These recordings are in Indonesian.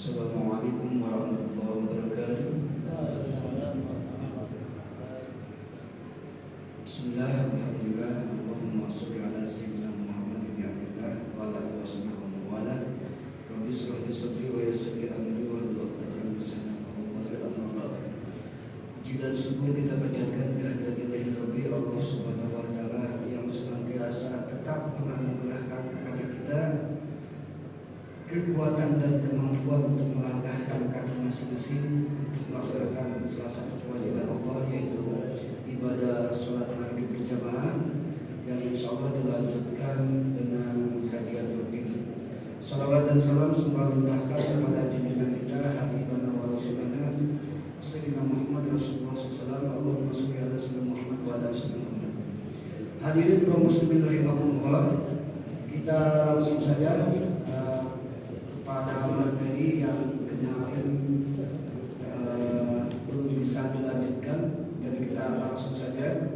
Assalamualaikum warahmatullahi wabarakatuh. Bismillah, alhamdulillah, Allahumma sholli ala sayyidina Muhammad ibn Abdillah wa ala alihi wasallam wa ala Rabbi shrah li sadri wa yassir li amri wa hlul 'uqdatam min lisani yafqahu qawli. Amma ba'd. Puji dan syukur kita panjatkan kehadirat Ilahi Rabbi Allah Subhanahu wa taala yang senantiasa tetap menganugerahkan kepada kita kekuatan dan kemampuan untuk melangkahkan kaki masing-masing untuk melaksanakan salah satu kewajiban Allah, yaitu ibadah sholat maghrib berjamaah yang insya Allah dilanjutkan dengan kajian rutin. Salawat dan salam semoga limpahkan kepada junjungan kita Habibana wa Rasulana Sayyidina Muhammad Rasulullah SAW. Allahumma sholli ala sayyidina Muhammad wa ala sayyidina Muhammad. Hadirin kaum muslimin rahimakumullah, kita langsung saja pada materi yang kemarin belum bisa dilanjutkan, jadi kita langsung saja.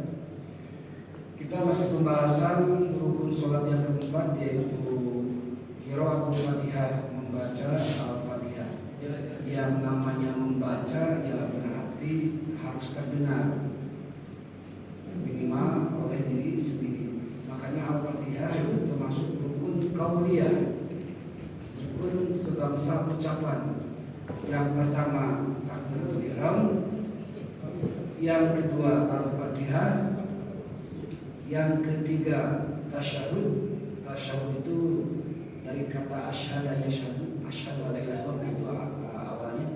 Kita masih pembahasan rukun sholat yang keempat, yaitu qiraatul Fatihah, membaca Al-Fatihah. Yang namanya membaca ya berarti harus terdengar minimal oleh diri sendiri. Makanya Al-Fatihah itu termasuk rukun qauliyah, sebangsa ucapan. Yang pertama takbiratul ihram, yang kedua Al-Fatihah, yang ketiga tasyahud. Tasyahud itu dari kata asyhadu yashhadu, asyhadu alla ilaha illallah, itu awalnya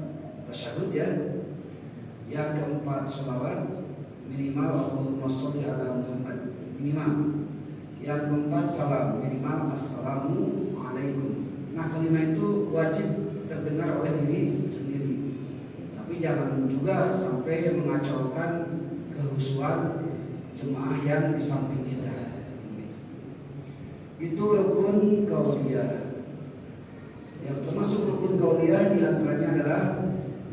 tasyahud ya. Yang keempat sholawat, minimal Allahumma sholli ala Muhammad, minimal. Yang keempat salam, minimal assalamu alaikum. Nah, kalimat itu wajib terdengar oleh diri sendiri, tapi jangan juga sampai mengacaukan kehusuan jemaah yang di samping kita. Itu rukun qauliyah. Yang termasuk rukun qauliyah diantaranya adalah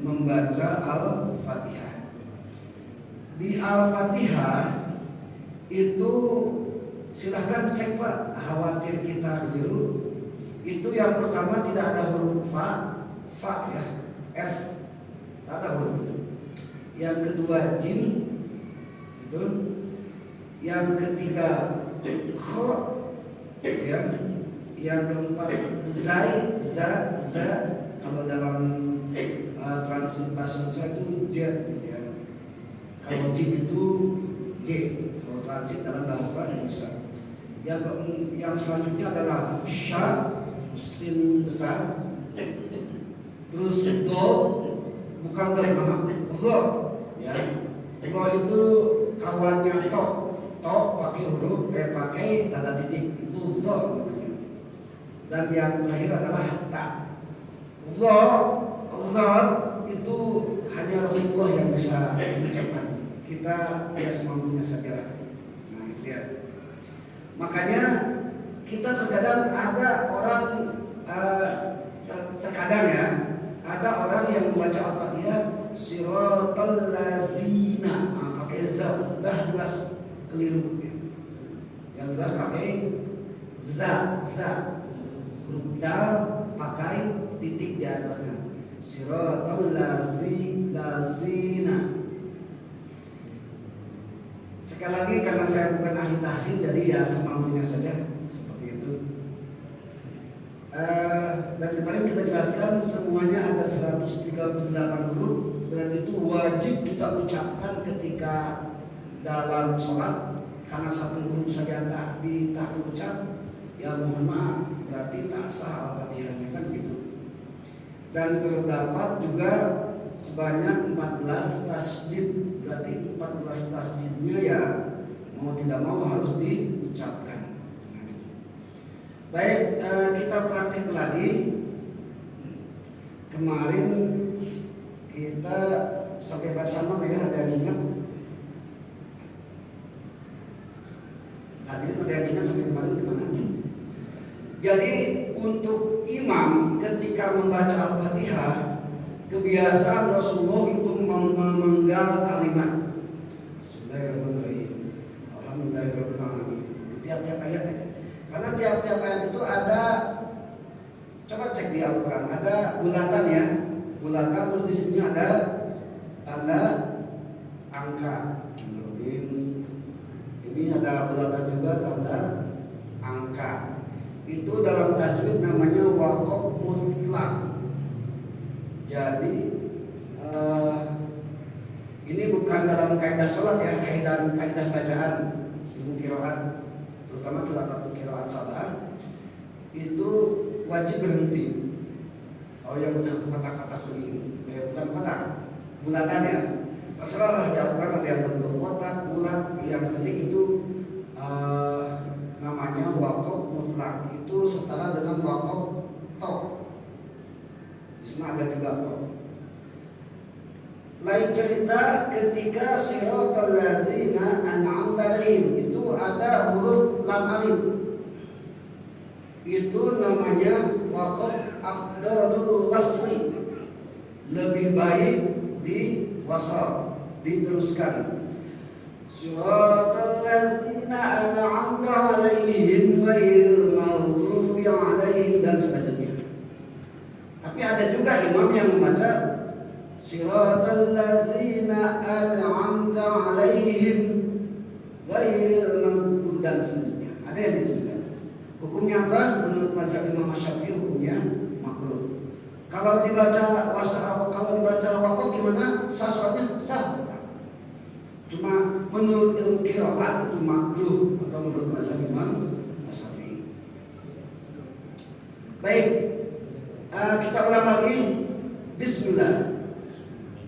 membaca Al-Fatihah. Di Al-Fatihah itu silahkan cek Pak, khawatir kita keliru. Itu yang pertama tidak ada huruf fa ya, f, tidak ada huruf itu. Yang kedua jim, itu. Yang ketiga kho, ya. Yang keempat zai, za. Kalau dalam transliterasi bahasa Indonesia itu j, gitu ya. Kalau jim itu j, kalau transit dalam bahasa Indonesia. Yang selanjutnya adalah sya, sin besar, terus do, bukan do, ya. Do itu kawannya to pakai huruf pakai tanda titik, itu do namanya. Dan yang terakhir adalah ta. Zat itu hanya Rasulullah yang bisa mengucapkan. Kita ya semampunya saja. Nah, itu ya. Makanya kita terkadang ada orang terkadang ya, ada orang yang membaca Al-Fatihah siratal lazina, pakai za, dah jelas keliru ya. Yang jelas pakai za, huruf dal pakai titik di atasnya, siratal lazina. Sekali lagi, karena saya bukan ahli tahsin, jadi ya semampunya saja seperti itu. Dan kemarin kita jelaskan semuanya ada 138 huruf, dan itu wajib kita ucapkan ketika dalam sholat. Karena satu huruf saja tak diucap, ya mohon maaf, berarti tak sah Al-Fatihahnya, kan gitu. Dan terdapat juga sebanyak 14 tasjid, berarti 14 tasjidnya ya mau tidak mau harus diucapkan. Baik, kita praktik lagi. kemarin kita sampai baca mana ya, ada yang ingat? Hadirin ada yang ingat sampai kemarin gimana? Jadi untuk imam ketika membaca Al-Fatihah, kebiasaan Rasulullah itu memenggal kalimat Bismillahirrahmanirrahim, Alhamdulillahirabbil alamin. Tiap-tiap ayat aja. Karena tiap-tiap ayat itu ada, coba cek di Al-Quran, ada bulatan ya, bulatan, terus di sini ada tanda angka. Ini ada bulatan juga tanda angka. Itu dalam tajwid namanya waqaf mutlak. Jadi ini bukan dalam kaidah sholat ya, kaidah bacaan ilmu qiraat, terutama qiraat sabar itu wajib berhenti. Kalau yang udah kotak-kotak begini, bukan kotak, bulatan ya. Terserah lah di Al-Quran ada yang bentuk kotak, bulat, yang penting itu namanya waqaf mutlak. Itu setara dengan waqaf tok. Di sana ada juga tok. Lain cerita ketika siratal ladzina an'amta 'alaihim, itu ada huruf lam alif. Itu namanya waqaf afdalul wasli. Lebih baik di wasal, diteruskan. Siratal ladzina an'amta 'alaihim ghairil maghdubi 'alaihim dan selanjutnya. Tapi ada juga imam yang membaca Siratal ladzina an'amta 'alaihim ghairil maghdubi dan selanjutnya. Ada yang itu juga. Hukumnya apa? Menurut mazhab Imam Syafi'i hukumnya makruh. Kalau dibaca waqaf gimana? Sah soalnya sah tetap. Cuma menurut ilmu qiraat itu makruh atau menurut mazhab Imam Syafi'i. Baik, kita ulang lagi. Bismillah.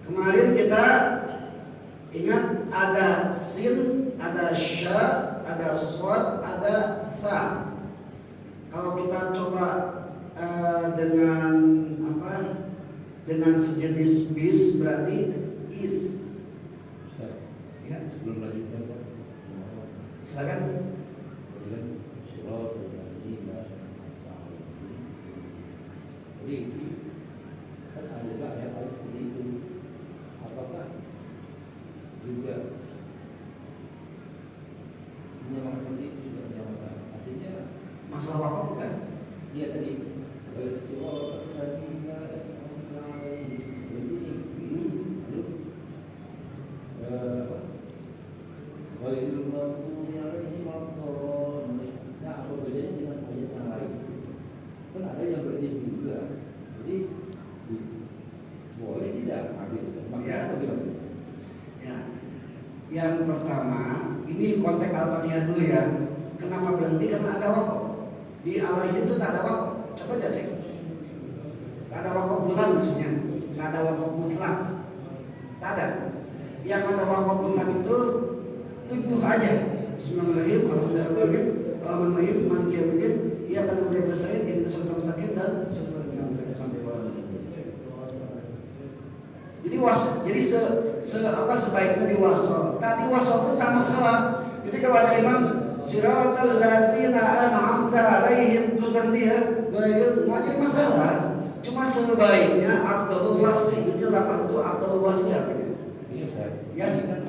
Kemarin kita ingat ada sin, ada sya, ada shad, ada tha. Kalau kita coba dengan apa? Dengan sejenis bis berarti is. Ya. Sebelum lanjutkan, silakan. Jadi kan ada juga yang harus seperti itu. Apakah juga memang seperti itu juga menyamakan? Artinya masalah wakaf bukan? Iya tadi. Yang pertama, ini konteks Al-Fatihah dulu ya. Kenapa berhenti? Karena ada wakaf. Di alaihim itu tak ada wakaf. Coba aja cek. Tak ada wakaf bulan maksudnya. Tak ada wakaf mutlak. Tak ada. Yang ada wakaf mutlak itu tujuh aja. Bismillahirrahmanirrahim. Alhamdulillahirrahmanirrahim. Alhamdulillahirrahim. Maliki yaumiddin. Iyyaka na'budu wa iyyaka nasta'in. Ihdinas siratal mustaqim dan siratal ladzina an'amta 'alaihim sampai bawah. Jadi sebaiknya diwasal. Tadi wasal pun tak masalah. Jadi kalau ada imam siratal ladzina an'amta 'alaihim terus berhenti ya, nggak jadi masalah. Cuma sebaiknya afdalul wasli. Jadi apa itu afdalul wasli artinya? Ya, kan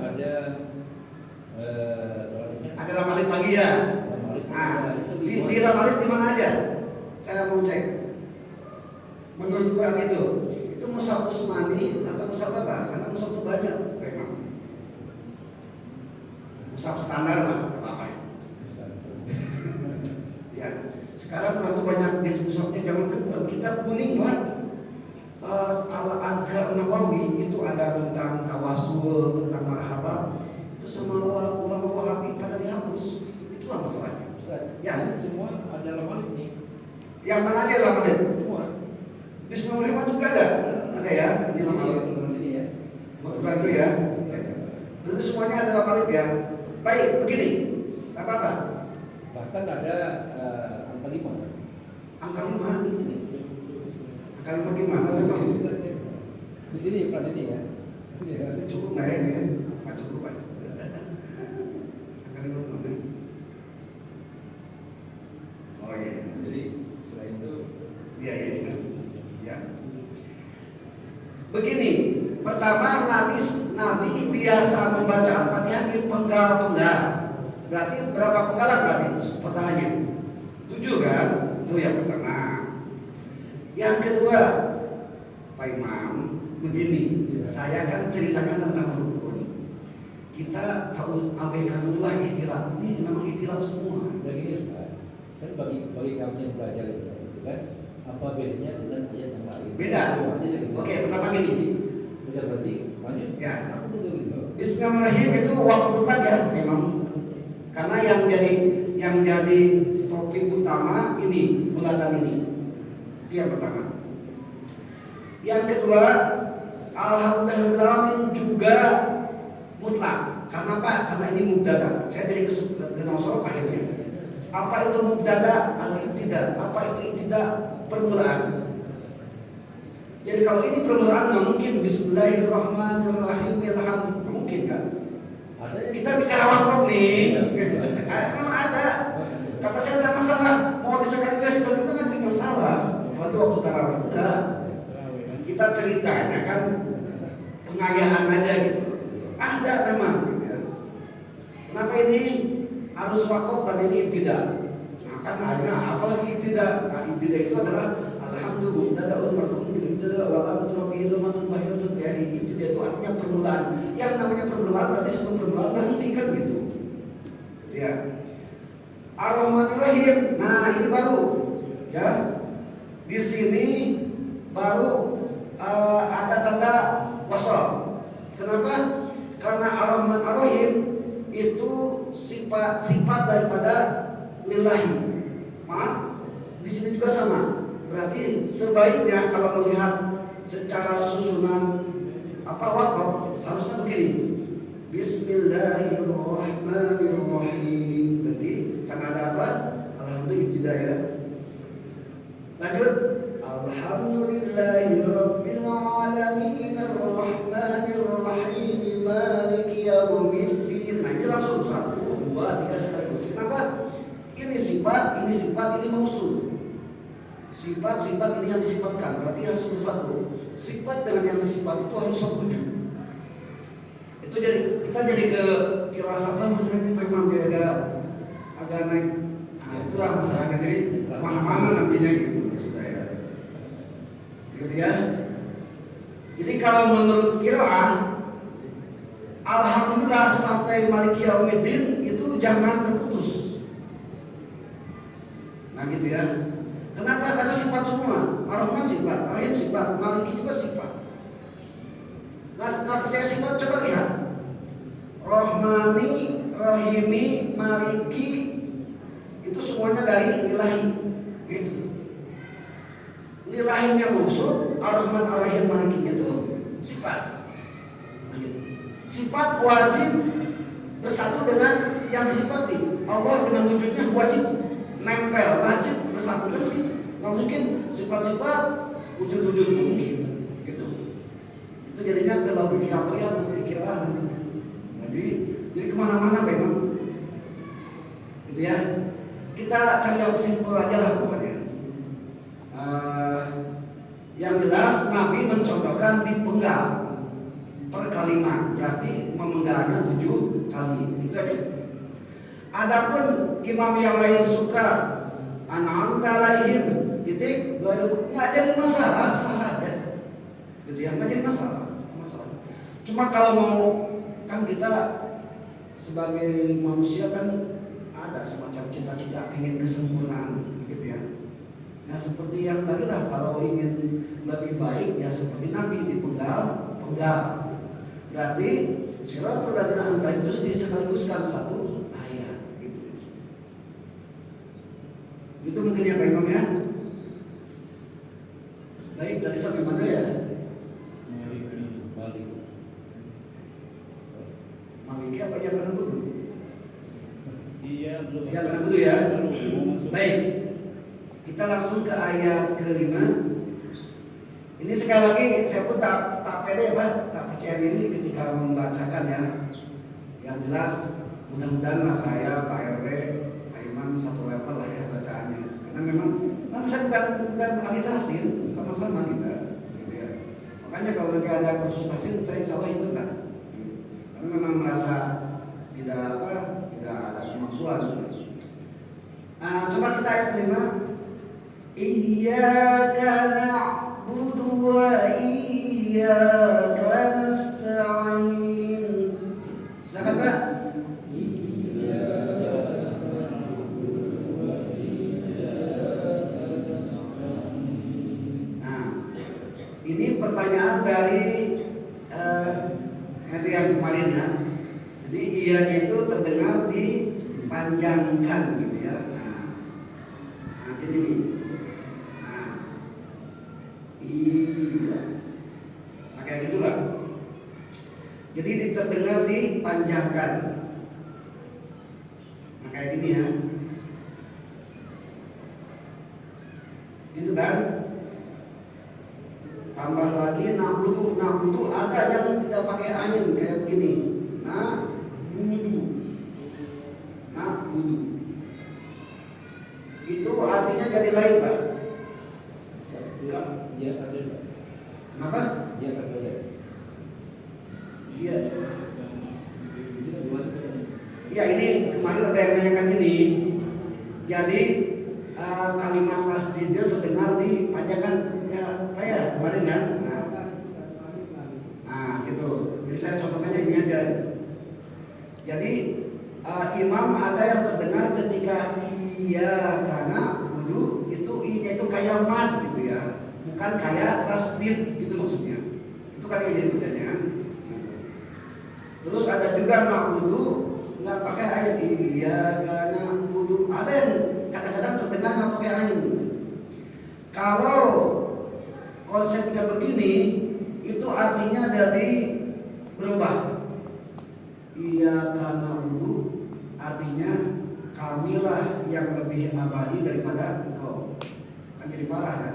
ada lam alif lagi ya. Nah, di lam alif di mana aja? Saya mau cek. Menurut Quran itu mushaf Utsmani atau mushaf apa? Karena mushaf itu banyak memang. Mushaf standar lah, apa-apa. Ya, sekarang Quran itu banyak di mushafnya, jangan kan kitab kuning banget. Al-Azhar Nawawi itu ada tentang tawasul, tentang marhaba. Itu sama ulama Wahabi pada dihapus. Itulah masalahnya. Ya, semua ada lam alif nih. Yang mana aja lam alif? Semua. Bismillahirrahmanirrahim juga ada ya, ini lam alif ini ya. Mau bantu ya. Jadi semuanya ada lam alif ya. Baik, begini. Tak apa-apa. Bahkan ada angka 5. Angka 5 di sini. Kalimat gimana memang? Di sini Pak ini ya. Ini cukup nggak ya ini? Nggak cukup Pak. Kalimat mana? Oh iya. Jadi selain itu, Iya. Ya. Begini, pertama Nabi biasa membaca Al-Fatihah di penggal-penggal. Berarti berapa penggalan berarti pertanyaannya? 7 kan? Itu yang pertama. Yang kedua, Pak Imam, begini, saya kan ceritanya tentang rukun. Kita tahu abaikanullah ikhtilaf. Ini memang ikhtilaf semua. dan ini Ustaz, kan bagi kami yang belajar itu kan, apa bedanya dengan ayat yang lain? Beda. Oke, pertama gini. Bisa berarti lanjut. Ya. Apa betul gitu? Bismillahirrahmanirrahim itu waktu ya memang. Karena yang jadi topik utama ini bulatan ini. Itu yang pertama. Yang kedua, alhamdulillahirobbilalamin juga mutlak. Karena apa? Karena ini mubtada. Saya jadi kenal soal akhirnya. Apa itu mubtada? Al-ibtida. Apa itu ibtida? Permulaan. Jadi kalau ini permulaan nggak mungkin Bismillahirrahmanirrahim. Nggak mungkin kan? Kita bicara wakaf nih. Memang ada. Kata saya ada masalah. Mau disebut juga itu nggak jadi masalah. Waktu tarawih enggak. Kita ceritanya kan pengayaan aja gitu. Ada memang. Gitu ya. Kenapa ini harus wakaf dan ini tidak? Nah kan hanya apalagi tidak. Nah tidak itu adalah alhamdulillah tadaun marfu'un bil ibtida wa alamatu rafi'i dhamatun zahiratun bi akhirih. Itu artinya permulaan. Yang namanya permulaan berarti sebelum permulaan berhenti kan gitu. Ya. Ar-Rahmanir-Rahim. Nah, ini baru. Ya. Di sini baru ada tanda wasal. Kenapa? Karena Ar-Rahman Ar-Rahim itu sifat daripada lillahi. Maaf. Di sini juga sama. Berarti sebaiknya kalau melihat secara susunan wakaf harusnya begini. Bismillahirrahmanirrahim. Berarti karena ada apa? Alhamdulillah tidak ya. Lanjut. Alhamdulillahirabbil alamin arrahmanirrahim maliki yaumiddin. Nah, ini langsung 1, 2, 3 sekaligus. Kenapa? Ini sifat, ini mausul. Sifat ini yang disifatkan, berarti harus bersatu. Sifat dengan yang disifat itu harus setuju. Itu kita jadi ke kirasatnya masalahnya memang dia agak naik. Nah itulah masalahnya, jadi kemana-mana nantinya gitu maksud saya. Gitu ya. Jadi kalau menurut qiraah alhamdulillah sampai maliki yaumiddin itu jangan terputus. Nah gitu ya. Kenapa? Karena sifat semua. Ar-Rahman sifat, Ar-Rahim sifat, Maliki juga sifat. Nggak percaya sifat, coba lihat. Rahmani, Rahimi, Maliki itu semuanya dari ilahi. Gitu. Lilahinya maksud, Ar-Rahman, Ar-Rahim, Malikinya itu sifat. Gitu. Sifat wajib bersatu dengan yang disifati. Allah dengan wujudnya wajib nempel, wajib bersatu kan gitu. Nggak mungkin sifat-sifat wujud-wujud mungkin gitu. Itu jadinya kalau indikatornya pikiran nanti. Jadi kemana-mana memang gitu ya. Kita cari yang simpel aja lah pokoknya. Yang jelas Nabi mencontohkan dipenggal per kalimat, berarti memenggalnya 7 kali. Itu aja. Adapun imam yang lain suka an'amta alaihim titik nggak jadi masalah, sah aja. Gitu ya, nggak jadi masalah. Cuma kalau mau kan kita sebagai manusia kan ada semacam cita-cita ingin kesempurnaan gitu ya. Nah seperti yang tadi lah, kalau ingin lebih baik ya seperti Nabi dipenggal. Berarti siratal ladzina an'amta itu disekaligus kan satu ayat gitu. Itu mungkin ya Pak Imam ya. Baik, tadi sampai mana ya? Maliki apa yang kena butuh? Iya, belum. Ya kena butuh ya. Baik, kita langsung ke ayat ke-5. Ini sekali lagi saya pun tak pede Pak, tak percaya diri ketika membacakan ya. Yang jelas mudah-mudahan lah saya Pak RW, Pak Imam satu level lah ya bacaannya. Karena memang saya bukan ahli tahsin, sama-sama kita, gitu ya. Makanya kalau nanti ada kursus tahsin saya insya Allah ikut lah. Karena memang merasa tidak ada kemampuan. Coba kita ayat 5. Iyyaka na'budu wa iyyaka nasta'in. Silakan Pak. Nah, ini pertanyaan dari nanti yang kemarin ya. Jadi iya itu terdengar dipanjangkan gitu ya. Nah gini nih. Nah, iya. Nah kayak gitulah. Jadi terdengar dipanjangkan. Nah kayak gini ya. Gitu kan? Tambah lagi na'budu ada yang tidak pakai ain kayak begini. Na'budu. Itu artinya jadi lain Pak. Dia sadar. Kenapa? Dia sadar. Iya. Ya ini kemarin ada yang nanyakan ini. Jadi kalimat tasdidnya terdengar dipanjangkan ya kayak kemarin kan. Nah gitu. Jadi saya contohnya ini aja. Jadi imam ada yang terdengar ketika iya karena wudu itu i-nya itu kayak mat gitu ya, bukan kayak tasdid gitu maksudnya. Itu kan yang jadi pertanyaan. Terus ada juga na'budu nggak pakai ayat iya karena wudu. Ada yang kadang-kadang terdengar nggak pakai ayat. Kalau konsepnya begini, itu artinya jadi berubah. Iya karena wudu artinya kamilah yang lebih abadi daripada engkau. Kan jadi parah kan?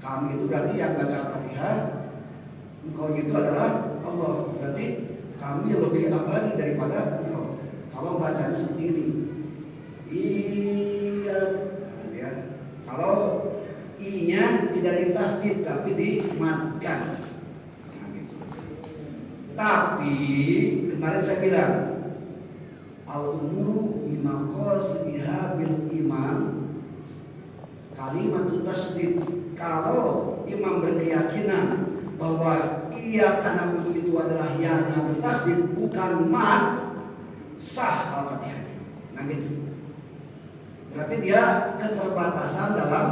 Kami itu berarti yang baca Fatihah, engkau itu adalah Allah. Berarti kami lebih abadi daripada engkau. Kalau bacanya seperti ini, iya, ya. Kalau i-nya tidak ditasdid tapi dimatkan. Nah, gitu. Tapi kemarin saya bilang al-umuru bimaqasidiha bil imam kalimat tasdid. Kalau imam berkeyakinan bahwa iya karena wudu itu adalah ya yang bertasdid bukan mat, sah al-Fatihahnya. Nah gitu. Berarti dia keterbatasan dalam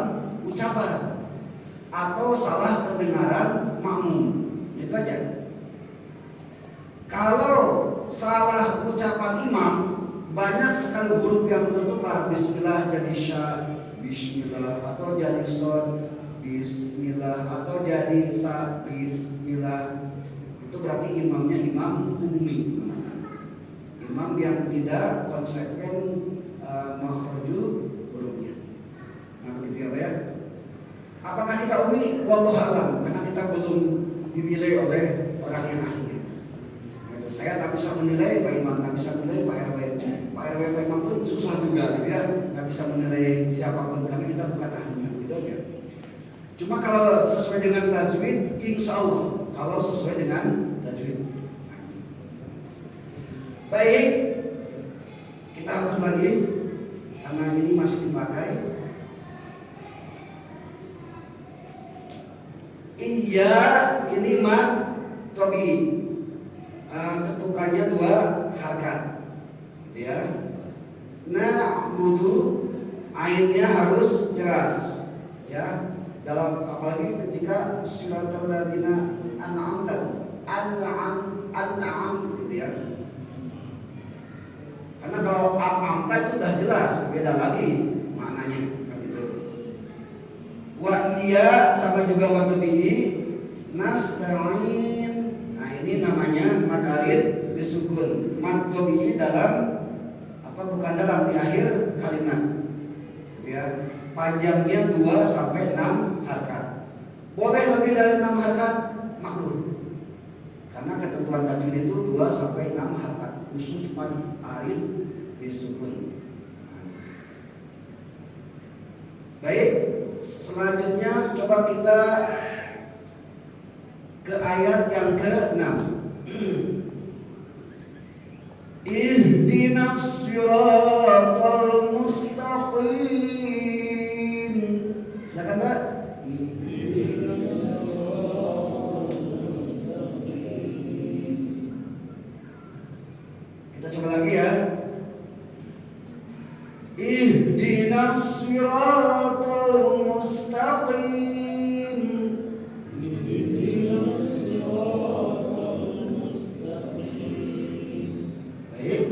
ucapan atau salah pendengaran makmum. Itu aja. Kalau salah ucapan imam, banyak sekali huruf yang tertukar. Bismillah jadi sya, bismillah, atau jadi sod, bismillah, atau jadi sa, bismillah. Itu berarti imamnya imam ummi, imam yang tidak konsekuen makhrajul hurufnya. Nah begitu ya Pak ya. Apakah kita ummi? Wallahu a'lam, karena kita belum dinilai oleh orang yang ahlinya. Saya tak bisa menilai Pak Imam, tak bisa menilai Pak RW. Pak RW Pak Imam pun susah juga gitu ya, nggak bisa menilai siapapun karena kita bukan ahlinya, gitu aja. Cuma kalau sesuai dengan tajwid, insya Allah. Kalau sesuai dengan tajwid. Baik, kita hapus lagi karena ini masih dipakai. Iya, ini mat tobi. Ketukannya 2 harkat, gitu ya. Na'budu ainnya harus jelas, ya. Dalam apalagi ketika siratal ladzina an'amta, an'am, gitu ya. Karena kalau an'amta itu udah jelas, beda lagi maknanya, kan gitu. Wa iya sama juga wa tabi'i nasta'in. Ini namanya makarid disukun mat tobi dalam bukan dalam di akhir kalimat gitu ya. Panjangnya 2 sampai 6 harkat. Boleh lebih dari 6 harakat makruh. Karena ketentuan tajwid itu 2 sampai 6 harakat khusus mad arid disukun. Baik, selanjutnya coba kita ke ayat yang ke-6. Ihdinas siratal mustaqim. Silakan, Mbak. Kita coba lagi ya. Ihdinas siratal mustaqim. Baik.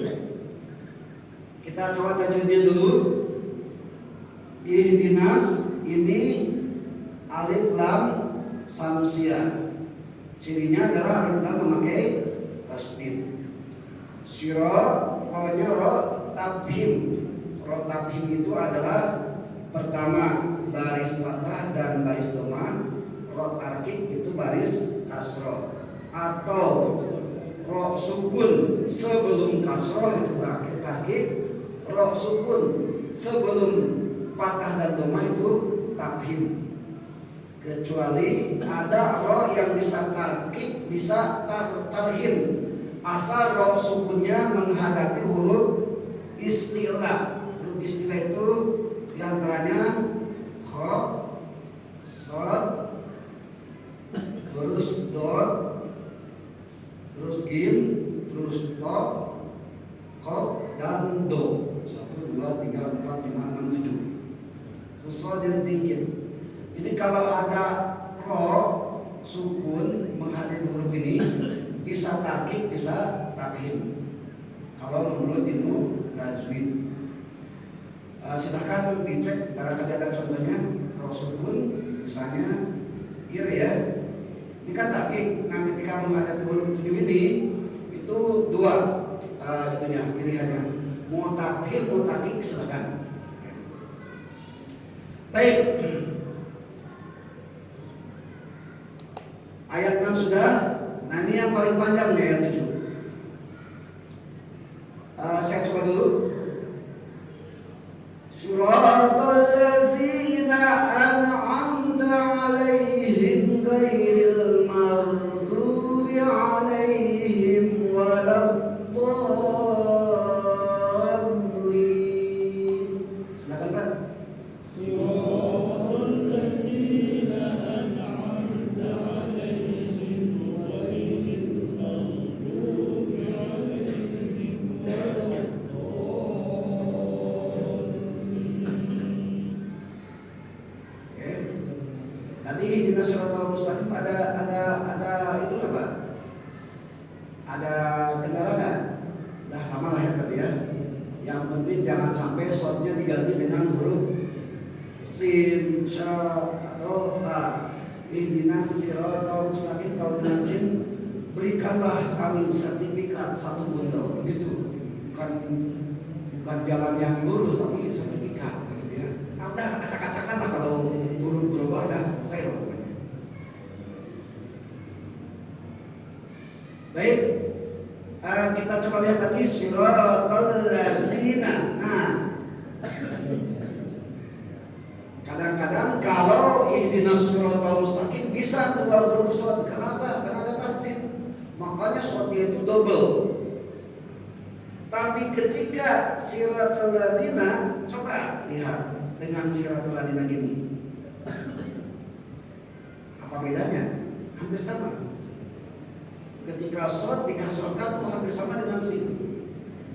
Kita coba tajwidnya dulu. Ihdinas ini alif lam samsiah. Cirinya adalah alif lam memakai tasdid. Sira ro-nya ro tabhim. Ro tabhim itu adalah pertama baris fathah dan baris dhamma. Ro tarkik itu baris kasroh. Atau ro sukun sebelum kasroh itu tarkik. Ro sukun sebelum fathah dan dhamma itu tabhim. Kecuali ada ro yang bisa tarkik, bisa tarhim. Asal ro sukunnya menghadapi huruf istilah. Huruf istilah itu diantaranya kha, shad, terus dot, terus gim, terus to, qaf dan do. 1, 2, 3, 4, 5, 6, 7. Khusus tinggi. Jadi kalau ada ro sukun menghadapi huruf ini bisa tarkik, bisa tabhim. Kalau menurut ilmu tajwid, silahkan dicek barangkali ada contohnya ro sukun, misalnya ir ya. Ini kan tarkik. Nah, ketika menghadapi huruf 7 ini itu 2 itunya pilihannya. Mau tabhim, mau tarkik, silahkan. Baik. Ayat 6 sudah. Nah, ini yang paling panjang nih ayat 7. Saya coba dulu. Suratal ladzina an'amta 'alaihim ghairil maghdubi 'alaihim waladdallin. Silakan, Pak. Tadi di Nasratul Mustaqim ada itu nggak, Pak? Ada kendala nggak? Dah sama lah ya berarti ya. Yang penting jangan sampai shotnya diganti dengan huruf sin, sha atau ta. Ihdinas siratal mustaqim. Kalau dengan sin, berikanlah kami sertifikat 1 bundel, begitu. Bukan jalan yang lurus tapi sertifikat, gitu ya. Udah acak-acakan lah kalau huruf berubah dan selesai loh pokoknya. Baik, kita coba lihat lagi siratal ladzina. Nah, kadang-kadang kalau ihdinas siratal mustaqim bisa keluar huruf shad. Kenapa? Karena ada tasdid. Makanya shadnya itu double. Tapi ketika siratal ladzina, coba lihat dengan siratal ladzina gini. Apa bedanya? Hampir sama. Ketika shad dikasrohkan tuh hampir sama dengan sin.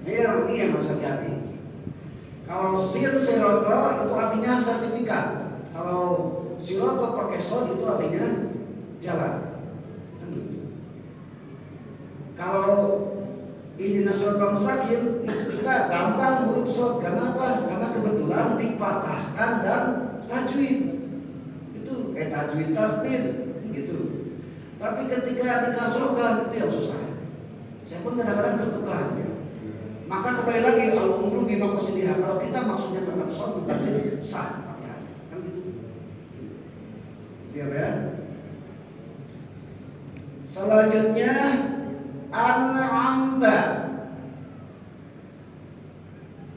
Ini yang harus hati-hati. Kalau sin siratal itu artinya sertifikat. Kalau siratal pakai shad itu artinya jalan. Kalau ihdinas siratal mustaqim itu kita gampang huruf shad. Kenapa? Karena kebetulan dipatahkan dan tajwid. Itu tajwid tasdid gitu. Tapi ketika dikasrohkan itu yang susah. Saya pun kadang-kadang tertukar ya. Maka kembali lagi al-umru bima qasidiha. Kalau kita maksudnya tetap shad bukan sih sah. Kan gitu. Iya ya. Selanjutnya an'amta.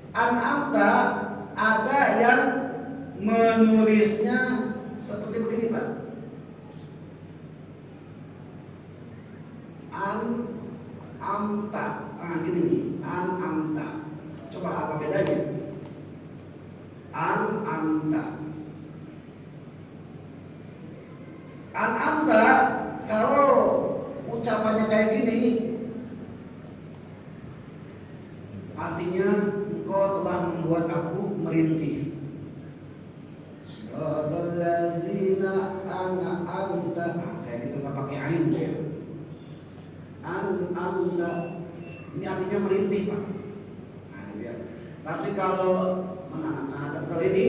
An'amta ada yang menulisnya seperti begini, Pak. An'amta. Nah, gini nih, an'amta. Coba apa bedanya? An'amta. An'amta kalau ucapannya kayak gini artinya engkau telah membuat aku merintih. Shiratal ladzina an'amta. Kayak gitu enggak pakai ain gitu ya. An'amta ini artinya merintih, Pak. Nah, gitu ya. Tapi kalau ini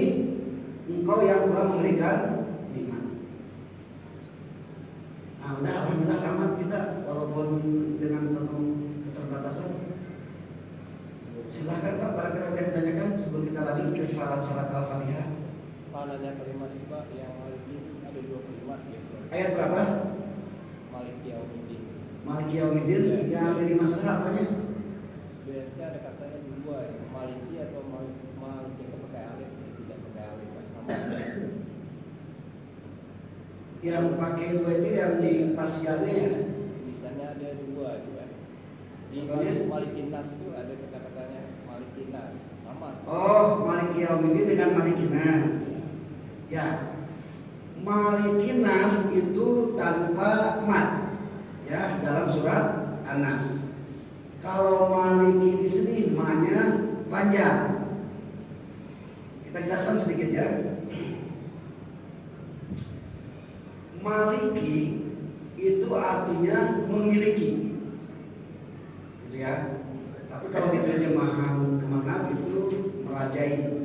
engkau yang telah memberikan nikmat. Nah, udah alhamdulillah tamat kita walaupun dengan penuh keterbatasan. Silahkan Pak, barangkali ada yang ditanyakan sebelum kita lagi ke syarat-syarat Al-Fatihah. Maknanya kalimat itu Pak yang Maliki ada 2 kalimat ya. Ayat berapa? Maliki Yaumiddin. Maliki Yaumiddin. Yang jadi masalah apanya? Biasa ada katanya 2 ya. Maliki atau Maliki yang pakai alif tidak pakai alif Pak. Sama. Yang pakai 2 itu yang di pasiannya ya. Misalnya ada 2 juga. Contohnya? Maliki Nas itu ada kata-katanya Maliki Nas. Sama. Oh, Maliki Yaumiddin dengan Maliki Nas. Ya. Maliki Nas itu tanpa mat. Ya, dalam surat An-Nas. Kalau Maliki di sini ma-nya panjang. Kita jelaskan sedikit ya. Maliki itu artinya memiliki, gitu ya. Tapi kalau di terjemahan kemana itu merajai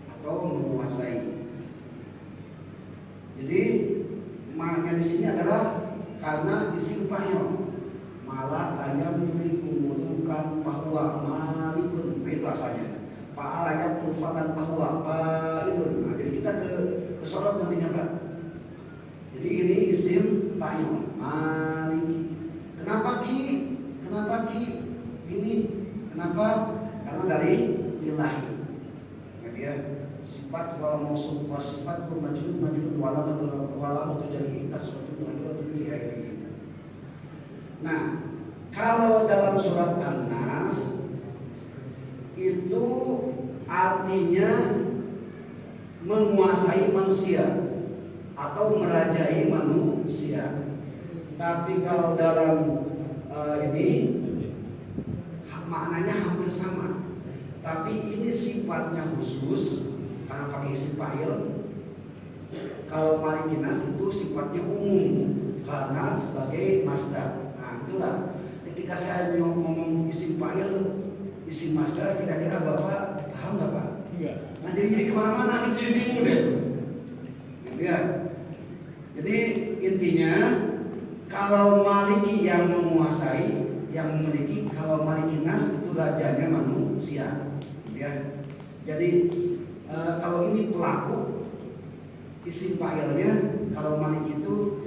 atau menguasai. Jadi maknya di sini adalah karena isim fa'il. Malah kaya miliku mulukan bahwa malikun. Nah, itu asalnya. Fa'ala yakufatan bahwa fa'ilun. Nah, jadi kita ke sorot nantinya, Pak. Jadi ini isim fa'il, maliki. Kenapa Ki? Kenapa Ki? Gini. Kenapa? Karena dari lillahi. Gitu ya. Sifat wal mausuf wa sifatul majrur walamatu jarhi kasratun dhahiratu fi akhirih. Nah, kalau dalam surat An-Nas itu artinya menguasai manusia atau merajai manusia. Tapi kalau dalam ini maknanya hampir sama. Tapi ini sifatnya khusus karena pakai isim fa'il. Kalau Maliki Nas itu sifatnya umum karena sebagai masdar. Nah, itulah ketika saya ngomong isim fa'il, isim masdar, kira-kira Bapak paham nggak Pak? Iya. Nah, jadi kemana-mana itu jadi bingung saya. Gitu ya. Jadi intinya kalau Maliki yang menguasai, yang memiliki, kalau Maliki Nas itu rajanya manusia, ya. Jadi kalau ini pelaku, isim fa'ilnya, kalau Maliki itu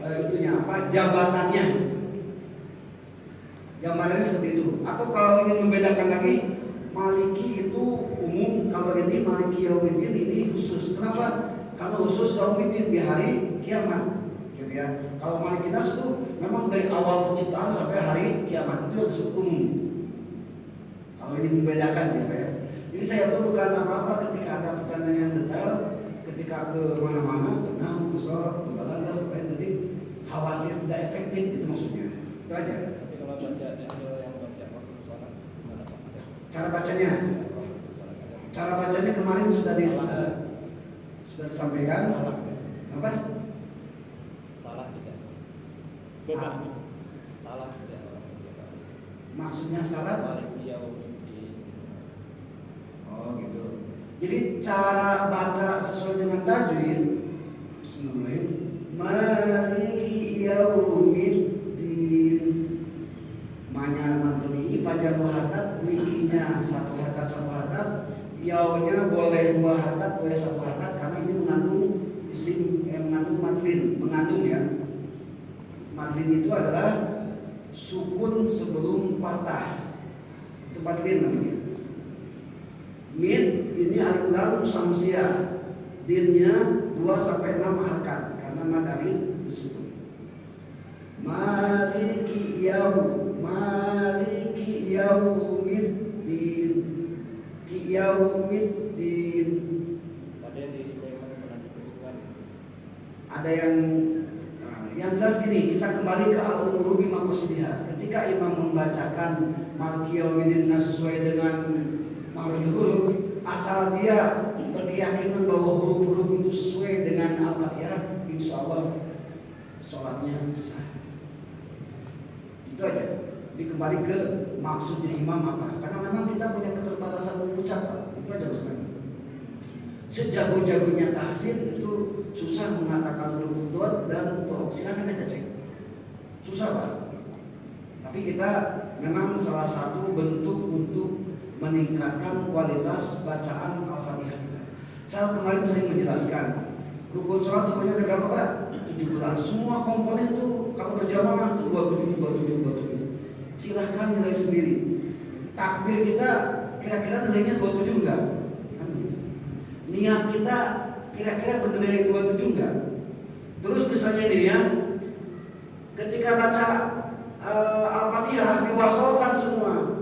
itunya apa? Jabatannya. Gambarnya seperti itu. Atau kalau ingin membedakan lagi, Maliki itu umum, kalau ini Maliki Yaumiddin ini khusus. Kenapa? Kalau khusus Yaumiddin di hari kiamat, gitu ya. Kalau Maliki Nas itu memang dari awal penciptaan sampai hari kiamat, itu yang disebut umum. Kalau ini membedakan ya Pak ya. Jadi saya tuh bukan apa-apa ketika ada pertanyaan yang detail, ketika ke mana-mana, nah kusor, balaga, jadi khawatir tidak efektif itu maksudnya. Itu aja. Tapi kalau baca ada yang baca waktu sholat gimana Pak? Cara bacanya. Cara bacanya kemarin sudah disampaikan. Salah. Apa? Salah tidak. Salah. Salah tidak. Maksudnya salah? Maliki Yaumiddin. Oh gitu. Jadi cara baca sesuai dengan tajwid. Bismillahirrahmanirrahim. Maliki Yaumiddin. Manya mantumi panjang 2 harakat, likinya 1 harakat, yaunya boleh 2 harakat, boleh 1 harakat karena ini mengandung isim mengandung madlin, mengandung ya. Madlin itu adalah sukun sebelum patah. Itu madlin namanya. Mid ini alif lam samsiah. Dinnya 2 sampai 6 harakat karena madarin disukun. Maliki yaumiddin. Ki yaumiddin. Ada yang di Iman pernah ditemukan. Ada yang jelas gini, kita kembali ke al-umuru bi maqasidiha. Ketika imam membacakan Maliki yaumiddin sesuai dengan makhrajul huruf, asal dia berkeyakinan bahwa huruf-huruf itu sesuai dengan Al-Fatihah, insya Allah sholatnya sah. Itu aja. Jadi kembali ke maksudnya imam apa? Karena memang kita punya keterbatasan mengucap. Itu aja maksudnya. Sejago-jagonya tahsin itu susah mengatakan huruf dhad dan dha. Silakan aja cek. Susah Pak. Tapi kita memang salah satu bentuk untuk meningkatkan kualitas bacaan Al-Fatihah kita. Saya kemarin sering menjelaskan rukun sholat semuanya ada berapa Pak? 17. Semua komponen tuh kalau berjamaah itu 27. Silahkan nilai sendiri. Takbir kita kira-kira nilainya 27 enggak? Kan begitu. Niat kita kira-kira bernilai 27 enggak? Terus misalnya nih ya, ketika baca Al-Fatihah diwasolkan semua.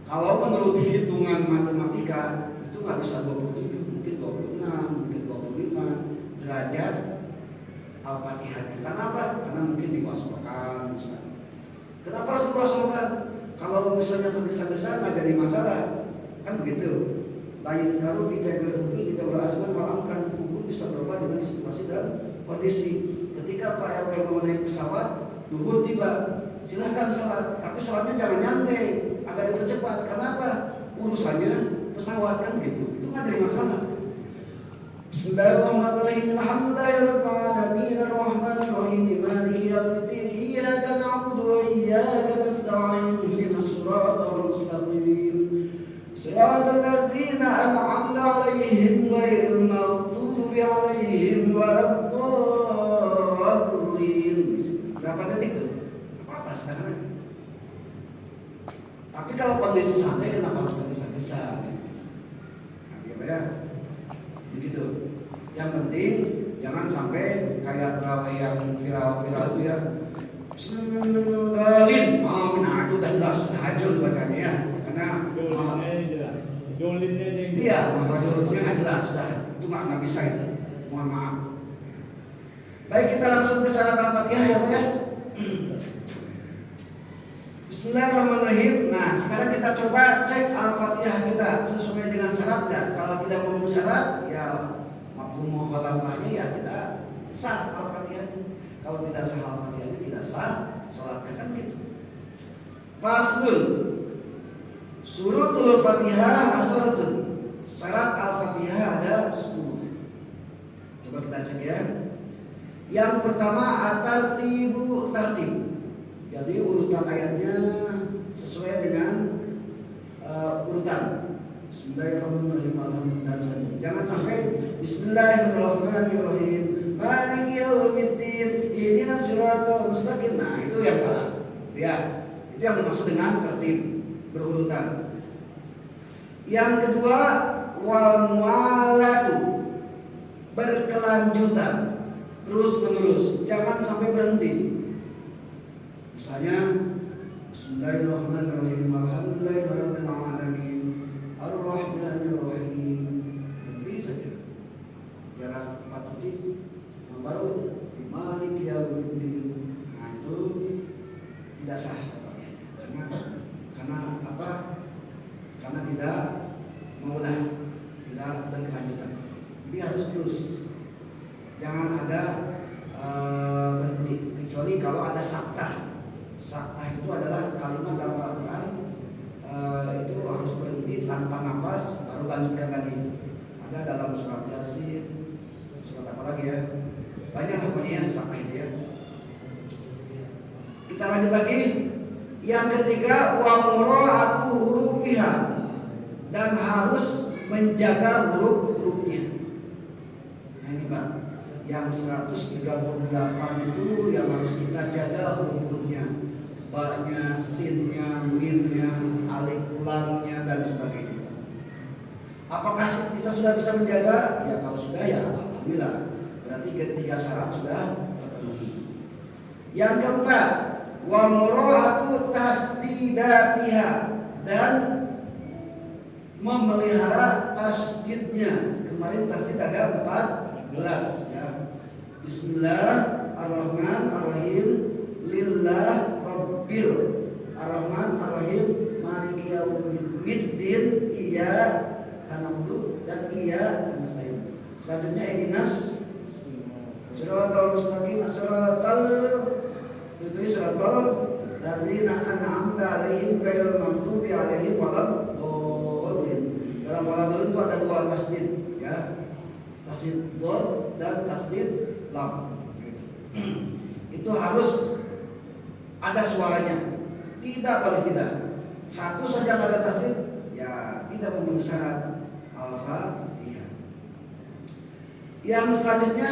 Kalau menurut hitungan matematika itu nggak bisa 27, mungkin 26, mungkin 25 derajat Al-Fatihahnya. Karena apa? Karena mungkin diwasolkan misalnya. Kenapa harus diwasolkan? Kalau misalnya tergesa-gesa nggak jadi masalah, kan begitu. Lain kalau kita berhubungi, kita berazman malamkan hukum bisa berubah dengan situasi dan kondisi. Ketika Pak RW mau naik pesawat, duhur tiba, silahkan sholat, tapi sholatnya jangan nyantai, agak dipercepat. Kenapa? Urusannya pesawat kan gitu. Itu nggak jadi masalah. Bismillahirrahmanirrahim. Alhamdulillahirabbil alamin arrahmanir rahim maliki yaumiddin iyyaka na'budu wa iyyaka nasta'in ihdinas siratal mustaqim siratal ladzina an'amta 'alaihim ghairil maghdubi 'alaihim waladdallin. Berapa detik tuh? Apa sekarang? Tapi kalau kondisi santai kenapa harus tergesa-gesa? Nanti apa ya? Begitu. Yang penting jangan sampai kayak terawih yang viral-viral itu ya. Bismillahirrahmanirrahim. Nah itu udah jelas, sudah hancur bacanya ya. Karena jelas. Dolinnya aja yang iya, makhrajulnya nggak jelas, sudah itu nggak bisa itu. Mohon maaf. Baik, kita langsung ke syarat Al-Fatihah ya Pak ya. Bismillahirrahmanirrahim. Nah, sekarang kita coba cek Al-Fatihah kita sesuai dengan syaratnya. Kalau tidak memenuhi syarat, ya mafhum mukhalafahnya ya kita sah Al-Fatihah. Kalau tidak sah Al-Fatihahnya tidak sah salatnya kan gitu. Faslun. Surutul Fatihah asratun. Syarat Al-Fatihah ada 10. Coba kita cek ya. Yang pertama at-tartibu tartib. Jadi urutan ayatnya sesuai dengan urutan. Bismillahirrahmanirrahim. Alhamdulillah. Jangan sampai Bismillahirrahmanirrahim. Maliki yaumiddin. Ihdinas siratal mustaqim. Nah, itu yang salah. Itu ya. Itu yang dimaksud dengan tertib berurutan. Yang kedua wal mualatu. Berkelanjutan. Terus menerus. Jangan sampai berhenti. Misalnya Bismillahirrahmanirrahim. Alhamdulillahirabbil alamin. Ar-Rahmanir-Rahim. Nanti saja. Jarak 4 detik. Yang baru Maliki yaumiddin. Nah itu tidak sah karena apa? Karena tidak maulah, tidak berkelanjutan. Jadi harus terus. Jangan ada berhenti. Kecuali kalau ada sakta. Sakta itu adalah kalimat dalam Al-Quran itu harus berhenti tanpa nafas baru lanjutkan lagi. Ada dalam surat Yasin, surat apa lagi ya? Banyak apa sakta itu ya. Kita lanjut lagi. Yang ketiga wa mura'atu hurufiha, dan harus menjaga huruf-hurufnya. Nah ini Pak. Yang 138 itu yang harus kita jaga huruf-hurufnya, ba-nya, sin-nya, mim-nya, alif lam-nya dan sebagainya. Apakah kita sudah bisa menjaga? Ya kalau sudah ya alhamdulillah. Berarti ketiga syarat sudah terpenuhi. Yang keempat, wa mura'atu tasdidatiha, dan memelihara tasdidnya. Kemarin tasdid ada 14 ya. Bismillahirrahmanirrahim. Lillah Rabbil Ar-Rahman Ar-Rahim Maliki Yaumiddin Iyyaka na'budu dan iyyaka nasta'in. Selanjutnya ihdinas siratal mustaqim siratal ladzina an'amta 'alaihim ghairil maghdubi 'alaihim waladdallin. Dalam waladdallin itu ada dua tasdid ya. Tasdid dad dan tasdid lam. Itu harus ada suaranya. Tidak boleh tidak. Satu saja ada tasdid ya tidak memenuhi syarat al-Fatihah. Yang selanjutnya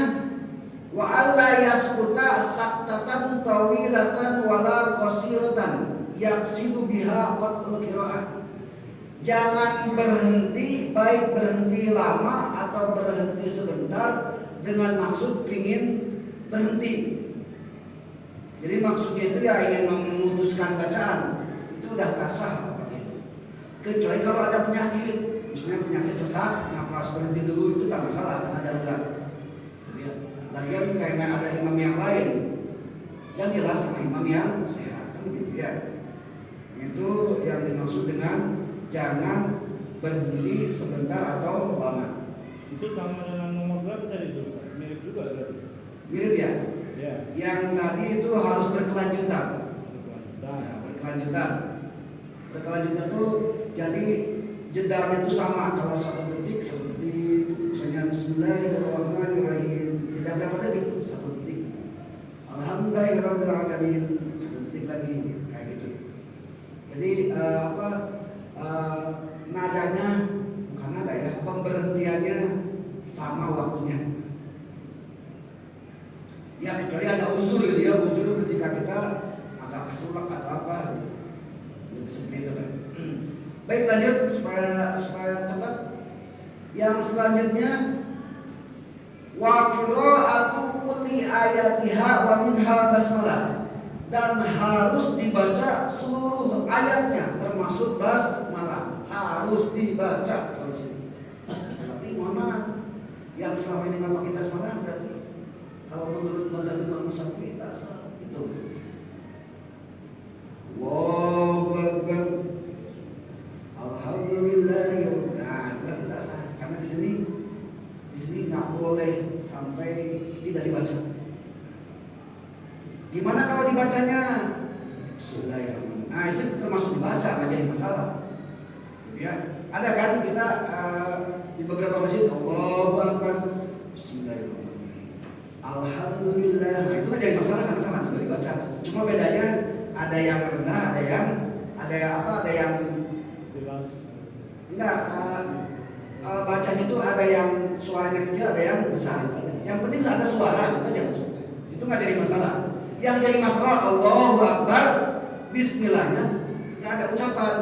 wa alla yaskuta saktatan tawilatan wala qasiratan yaqsidu biha qatul qiraah. Jangan berhenti, baik berhenti lama atau berhenti sebentar dengan maksud ingin berhenti. Jadi maksudnya itu ya ingin memutuskan bacaan, itu udah tak sah Al-Fatihah. Kecuali kalau ada penyakit, misalnya penyakit sesak, nafas berhenti dulu itu tak masalah karena darurat. Lagian karena ada imam yang lain, yang jelas sama imam yang sehat, kan gitu ya. Itu yang dimaksud dengan jangan berhenti sebentar atau lama. Itu sama dengan nomor berapa tadi itu? Mirip juga berarti. Mirip ya? Ya. Yang tadi itu harus berkelanjutan. Ya, berkelanjutan. Berkelanjutan itu jadi jedanya itu sama. Kalau 1 detik, 1 detik, misalnya Bismillahirrahmanirrahim. Jeda berapa detik? 1 detik. Alhamdulillahirrahmanirrahim. 1 detik lagi, kayak gitu. Jadi nadanya bukan nada ya, pemberhentiannya sama waktunya. Ya kecuali ada uzur gitu ya, uzur ketika kita agak keselak atau apa gitu seperti itu kan. Baik lanjut supaya cepat. Yang selanjutnya wa qira'atu kulli ayatiha wa minha basmalah, dan harus dibaca seluruh ayatnya termasuk basmalah, harus dibaca kalau sini. Berarti mana yang selama ini nggak pakai basmalah berarti kalau menurut mazhab Imam Syafi'i tak sah itu. Allahu Akbar. Alhamdulillah. Nah, berarti tak sah karena di sini nggak boleh sampai tidak dibaca. Gimana kalau dibacanya Bismillahirrahmanirrahim? Nah itu termasuk dibaca, nggak jadi masalah. Gitu ya. Ada kan kita di beberapa masjid Allahu Akbar Bismillahirrahmanirrahim. Alhamdulillah. Nah, itu kan jadi masalah karena sama juga dibaca. Cuma bedanya ada yang rendah, ada yang jelas. enggak. Bacanya itu ada yang suaranya kecil, ada yang besar. Yang penting ada suara, itu aja maksudnya. Itu nggak jadi masalah. Yang jadi masalah Allahu Akbar, Bismillahnya nggak ada ucapan.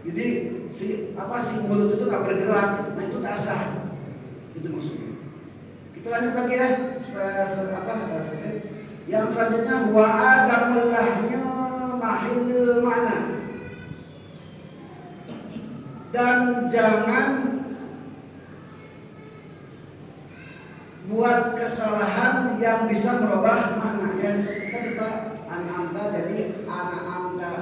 Jadi si mulut itu nggak bergerak, gitu. Nah itu tak sah. Itu maksudnya. Kita lanjut lagi ya supaya selesai. Yang selanjutnya wa adamul lahnya mahil mana. Dan jangan buat kesalahan yang bisa merubah makna. Ya seperti tadi Pak, an'amta jadi an'amta.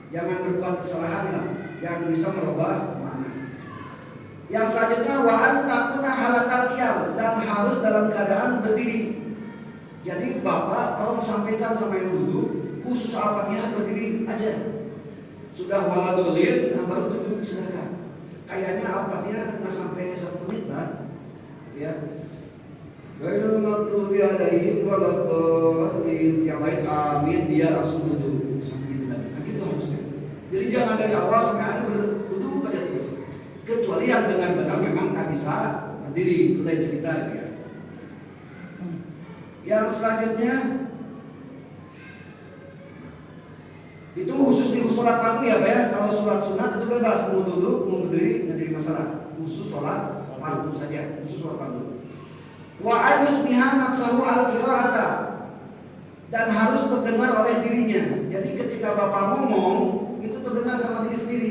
Jangan berbuat kesalahan ya, yang bisa merubah makna. Yang selanjutnya wa antakuna halakal qiyam, dan harus dalam keadaan berdiri. Jadi Bapak tolong sampaikan sama yang dulu khusus Al-Fatihah berdiri aja. Sudah waladolin, nah baru duduk silakan. Kayaknya Al-Fatihah nggak sampai 1 menit lah, gitu ya. Ghairil maghdubi 'alaihim waladdallin. Yang lain amin, dia langsung duduk sampai gitu lagi. Nah gitu harusnya. Jadi jangan dari awal sampai akhir berduduk aja terus. Kecuali yang benar-benar memang tak bisa berdiri, itu lain cerita gitu ya. Yang selanjutnya itu khusus di sholat fardu ya Pak ya. Kalau sholat sunat itu bebas, mau duduk, mau berdiri, nggak jadi masalah. Khusus sholat fardu saja, khusus sholat fardu. Wa ayusmiha nafsahu al-qira'ata, dan harus terdengar oleh dirinya. Jadi ketika Bapak ngomong itu terdengar sama diri sendiri.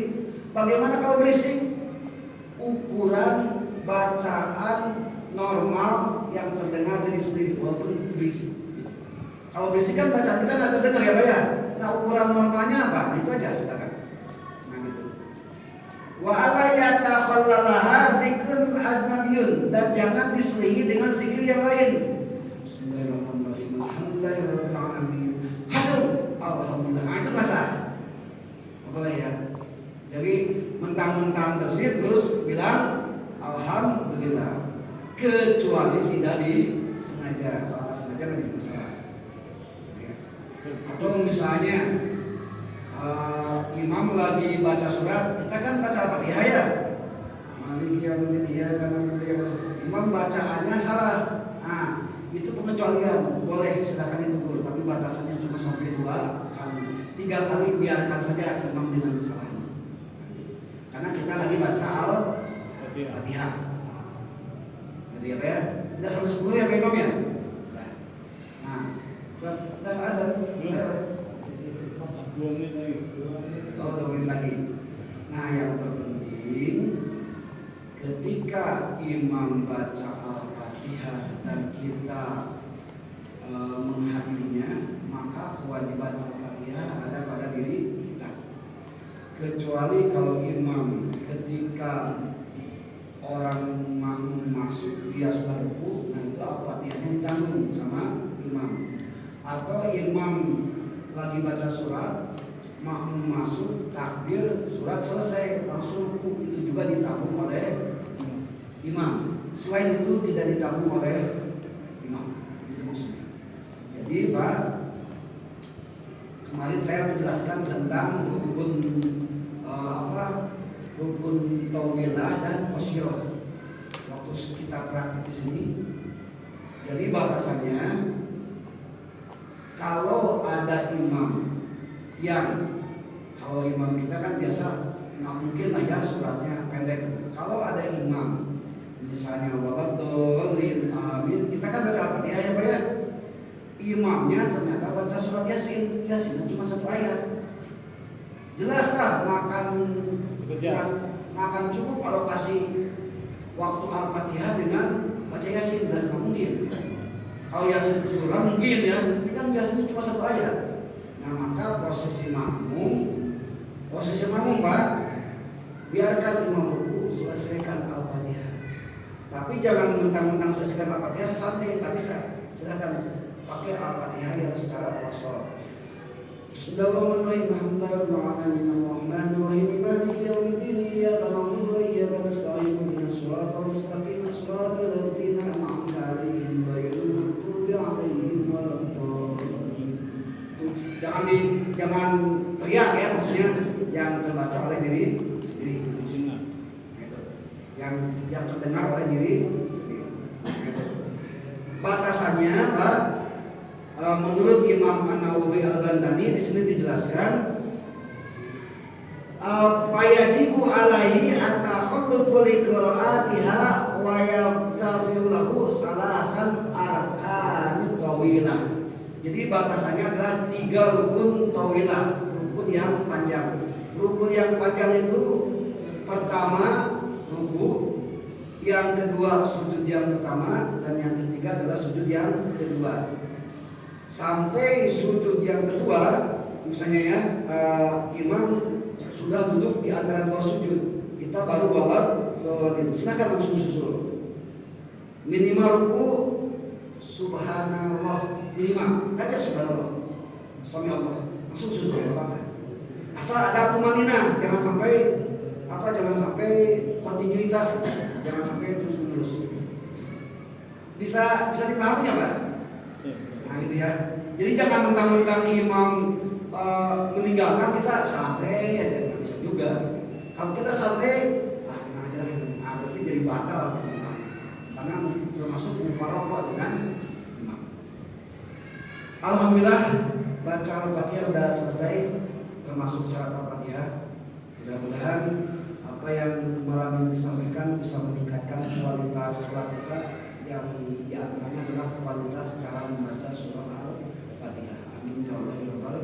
Bagaimana kalau berisik? Ukuran bacaan normal yang terdengar dari sendiri walaupun berisik. Kalau berisik kan bacaan kita nggak terdengar ya Pak ya. Nah ukuran normalnya apa? Nah itu aja silakan. Nah gitu. Wa ala yatakhallalaha zikrun aznabiyun, dan jangan diselingi dengan zikir yang lain. Bismillahirrahmanirrahim. Alhamdulillahirabbil alamin. Hasan. Alhamdulillah. Nah itu nggak sah. Apa lagi ya? Jadi mentang-mentang bersih terus bilang alhamdulillah, kecuali tidak disengaja. Kalau sengaja menjadi masalah. Atau misalnya imam lagi baca surat, kita kan baca Al-Fatihah ya. Maliki yaumiddin iyyaka na'budu wa iyyaka nasta'in. Imam bacaannya salah. Nah, itu pengecualian, boleh silakan ditegur, tapi batasannya cuma sampai 2 kali. 3 kali biarkan saja imam dengan kesalahannya. Karena kita lagi baca Al-Fatihah. Gitu ya, Pak ya? Udah sampai 10 ya, Pak Imam ya? Nah, udah ada. 2 menit lagi. Oh, 2 menit lagi. Nah, yang terpenting ketika imam baca Al-Fatihah dan kita menghadirinya, maka kewajiban Al-Fatihah ada pada diri kita. Kecuali kalau imam ketika orang makmum masuk dia sudah ruku, nah itu Al-Fatihahnya ditanggung sama imam. Atau imam lagi baca surat, makmum masuk, takbir, surat selesai, langsung ruku, itu juga ditanggung oleh imam. Selain itu tidak ditanggung oleh imam. Itu maksudnya. Jadi Pak, kemarin saya menjelaskan tentang rukun rukun tawilah dan qasirah. Waktu kita praktik di sini. Jadi batasannya, kalau ada imam yang, kalau imam kita kan biasa nggak mungkin lah ya suratnya pendek. Kalau ada imam misalnya waladhdallin amin, kita kan baca Al-Fatihah ya Pak ya. Imamnya ternyata baca surat Yasin, Yasin cuma 1 ayat. Jelas lah akan cukup kalau kasih waktu Al-Fatihah dengan baca Yasin, jelas nggak mungkin. Kalau Yasin keseluruhan mungkin ya, ini kan Yasin cuma 1 ayat. Nah maka posisi makmum Pak, biarkan imam ruku, selesaikan Al-Fatihah. Tapi jangan mentang-mentang selesaikan Al-Fatihah santai, tapi silakan pakai Al-Fatihah yang secara wasol. Bismillahirrahmanirrahim. Alhamdulillahirrahmanirrahim. Maliki yaumiddin. Iyyaka na'budu wa iyyaka nasta'in. Ihdinas siratal mustaqim. Shiratal ladzina an'amta 'alaihim ghairil maghdubi 'alaihim waladdallin. Jangan teriak ya, maksudnya yang terbaca oleh diri sendiri gitu maksudnya. Gitu. Yang terdengar oleh diri sendiri. Gitu. Batasannya Pak, menurut Imam An-Nawawi Al-Bandani di sini dijelaskan fayajibu alaihi at-takhallufu li qira'atiha wa yaqtafiru lahu salasan arkanit tawilah. Jadi batasannya adalah 3 rukun tawilah, rukun yang panjang. Rukun yang panjang itu pertama ruku, yang kedua sujud yang pertama, dan yang ketiga adalah sujud yang kedua. Sampai sujud yang kedua, misalnya ya, imam sudah duduk di antara 2 sujud, kita baru waladhdallin, silakan langsung susul. Minimal ruku subhanallah, minimal aja subhanallah, sami Allah, langsung susul apa? Asal ada tumanina, jangan sampai kontinuitas, jangan sampai terus menerus. Bisa dipahami ya Pak? Nah gitu ya. Jadi jangan mentang-mentang imam meninggalkan kita santai aja, nggak bisa juga. Kalau kita santai, tenang aja lah. Nah, berarti jadi batal perjamaahnya. Karena termasuk mufaraqah dengan imam. Alhamdulillah baca Al-Fatihah sudah selesai, termasuk syarat Al-Fatihah. Mudah-mudahan apa yang malam ini disampaikan bisa meningkatkan kualitas sholat kita, yang diantaranya adalah kualitas cara membaca surah Al-Fatihah. Amin ya Allah ya Rabbal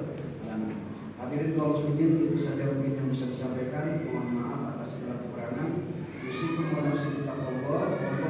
alamin. Hadirin kaum muslimin, itu saja mungkin yang bisa disampaikan. Mohon maaf atas segala kekurangan. Usikum wa nafsi bittaqwallah.